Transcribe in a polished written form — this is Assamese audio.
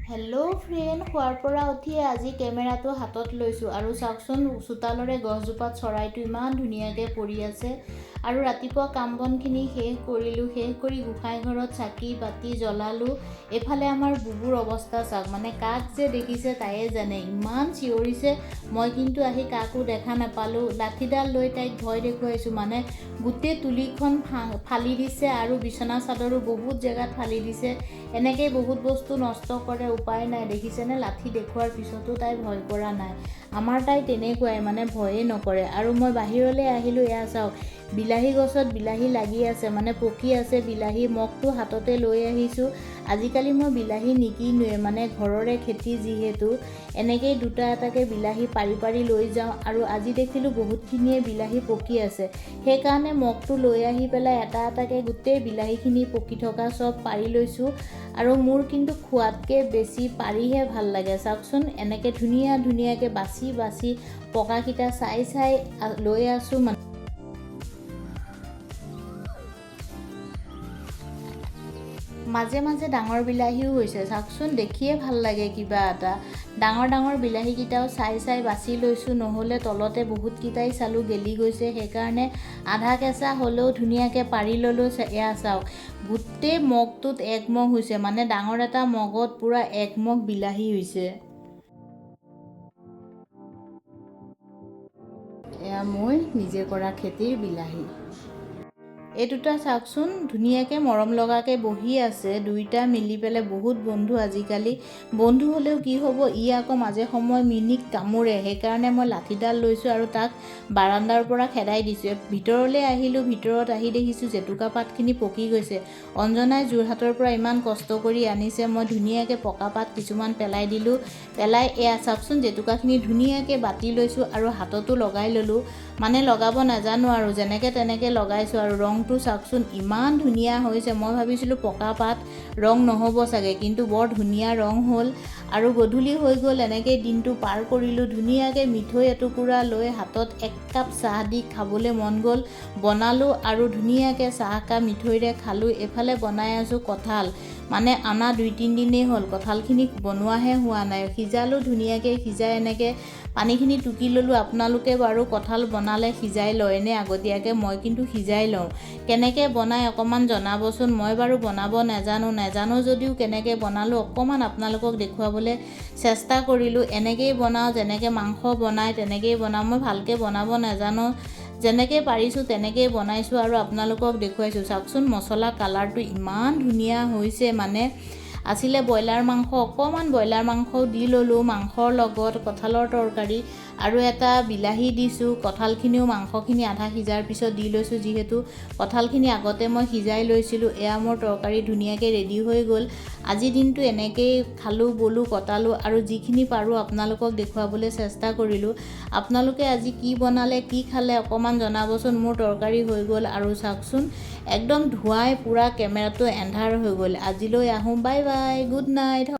হেল্ল' ফ্ৰেণ্ড, শুৱাৰ পৰা উঠিয়ে আজি কেমেৰাটো হাতত লৈছোঁ আৰু চাওকচোন চোতালৰে গছজোপাত চৰাইটো ইমান ধুনীয়াকৈ পৰি আছে। আৰু ৰাতিপুৱা কাম বনখিনি শেষ কৰিলোঁ। শেষ কৰি গোঁসাই ঘৰত চাকি বাতি জ্বলালোঁ। এইফালে আমাৰ বুবুৰ অৱস্থা চাওক, মানে কাক যে দেখিছে তাইয়ে জানে, ইমান চিঞৰিছে। মই কিন্তু আহি কাকো দেখা নাপালোঁ। লাঠিডাল লৈ তাইক ভয় দেখুৱাইছোঁ, মানে গোটেই তুলিখন ফালি দিছে আৰু বিচনা চাদৰো বহুত জেগাত ফালি দিছে। এনেকেই বহুত বস্তু নষ্ট কৰে, উপায় নাই। দেখিছেনে, লাঠি দেখুৱাৰ পিছতো তাই ভয় কৰা নাই। আমাৰ তাই তেনেকুৱাই, মানে ভয়ে নকৰে। আৰু মই বাহিৰলৈ আহিলোঁ, এয়া চাওক বিলাহী গছত বিলাহী লাগি আছে, মানে পকি আছে বিলাহী। মগটো হাততে লৈ আহিছোঁ। আজিকালি মই বিলাহী নিকিনোৱে, মানে ঘৰৰে খেতি যিহেতু। এনেকেই দুটা এটাকৈ বিলাহী পাৰি পাৰি লৈ যাওঁ। আৰু আজি দেখিলোঁ বহুতখিনিয়ে বিলাহী পকি আছে, সেইকাৰণে মগটো লৈ আহি পেলাই এটা এটাকৈ গোটেই বিলাহীখিনি পকি থকা চব পাৰি লৈছোঁ। আৰু মোৰ কিন্তু খোৱাতকৈ বেছি পাৰিহে ভাল লাগে। চাওকচোন এনেকৈ ধুনীয়া ধুনীয়াকৈ বাছি বাছি পকাকেইটা চাই চাই লৈ আছোঁ। মাজে মাজে ডাঙৰ বিলাহীও হৈছে, চাওকচোন দেখিয়ে ভাল লাগে কিবা এটা। ডাঙৰ ডাঙৰ বিলাহীকেইটাও চাই চাই বাছি লৈছোঁ, নহ'লে তলতে বহুতকেইটাই চালোঁ গেলি গৈছে। সেইকাৰণে আধা কেঁচা হ'লেও ধুনীয়াকৈ পাৰি ল'লোঁ। এয়া চাওক গোটেই মগটোত এক মগ হৈছে, মানে ডাঙৰ এটা মগত পূৰা এক মগ বিলাহী হৈছে। এয়া মই নিজে কৰা খেতিৰ বিলাহী। এই দুটা চাওকচোন ধুনীয়াকৈ মৰম লগাকৈ বহি আছে, দুইটা মিলি পেলাই। বহুত বন্ধু আজিকালি। বন্ধু হ'লেও কি হ'ব, ই আকৌ মাজে সময়ে মিনিক কামোৰে। সেইকাৰণে মই লাঠিডাল লৈছোঁ আৰু তাক বাৰাণ্ডাৰ পৰা খেদাই দিছোঁ। ভিতৰলৈ আহিলোঁ, ভিতৰত আহি দেখিছোঁ জেতুকা পাতখিনি পকি গৈছে। অঞ্জনাই যোৰহাটৰ পৰা ইমান কষ্ট কৰি আনিছে, মই ধুনীয়াকৈ পকা পাত কিছুমান পেলাই দিলোঁ। পেলাই এয়া চাওকচোন জেতুকাখিনি ধুনীয়াকৈ বাতি লৈছোঁ আৰু হাততো লগাই ল'লোঁ। মানে লগাব নাজানো আৰু যেনেকৈ তেনেকৈ লগাইছোঁ। আৰু ৰংটো চাওকচোন ইমান ধুনীয়া হৈছে। মই ভাবিছিলোঁ পকা পাত ৰং নহ'ব চাগে, কিন্তু বৰ ধুনীয়া ৰং হ'ল। আৰু গধূলি হৈ গ'ল, এনেকৈ দিনটো পাৰ কৰিলোঁ। ধুনীয়াকৈ মিঠৈ এটুকুৰা লৈ হাতত এক কাপ চাহ দি খাবলৈ মন গ'ল, বনালোঁ আৰু ধুনীয়াকৈ চাহকাপ মিঠৈৰে খালোঁ। এফালে বনাই আছোঁ কঁঠাল, মানে অনা 2-3 দিনেই হ'ল, কঁঠালখিনি বনোৱাহে হোৱা নাই। সিজালোঁ ধুনীয়াকৈ, সিজাই এনেকৈ পানীখিনি টুকি ল'লোঁ। আপোনালোকে বাৰু কঁঠাল বনালে সিজাই লয়নে আগতীয়াকৈ? মই কিন্তু সিজাই লওঁ। কেনেকৈ বনাই অকণমান জনাবচোন। মই বাৰু বনাব নাজানো যদিও কেনেকৈ বনালোঁ অকণমান আপোনালোকক দেখুৱাবলৈ চেষ্টা কৰিলোঁ। এনেকৈয়ে বনাওঁ, যেনেকৈ মাংস বনাই তেনেকৈয়ে বনাওঁ। মই ভালকৈ বনাব নাজানো, যেনেকৈ পাৰিছোঁ তেনেকৈয়ে বনাইছোঁ আৰু আপোনালোকক দেখুৱাইছোঁ। চাওকচোন মছলা কালাৰটো ইমান ধুনীয়া হৈছে, মানে আছিলে ব্ৰইলাৰ মাংস, অকণমান ব্ৰইলাৰ মাংসও দি ল'লোঁ মাংসৰ লগত। কঁঠালৰ তৰকাৰী আৰু এটা বিলাহী দিছোঁ। কঁঠালখিনিও মাংসখিনি আধা সিজাৰ পিছত দি লৈছোঁ, যিহেতু কঁঠালখিনি আগতে মই সিজাই লৈছিলোঁ। এয়া মোৰ তৰকাৰী ধুনীয়াকৈ ৰেডি হৈ গ'ল। আজিৰ দিনটো এনেকৈয়ে খালোঁ বলোঁ কটালোঁ আৰু যিখিনি পাৰোঁ আপোনালোকক দেখুৱাবলৈ চেষ্টা কৰিলোঁ। আপোনালোকে আজি কি বনালে, কি খালে অকণমান জনাবচোন। মোৰ তৰকাৰী হৈ গ'ল আৰু চাওকচোন একদম ধোঁৱাই পূৰা কেমেৰাটো এন্ধাৰ হৈ গ'ল। আজিলৈ আহোঁ, বাই বাই, গুড নাইট।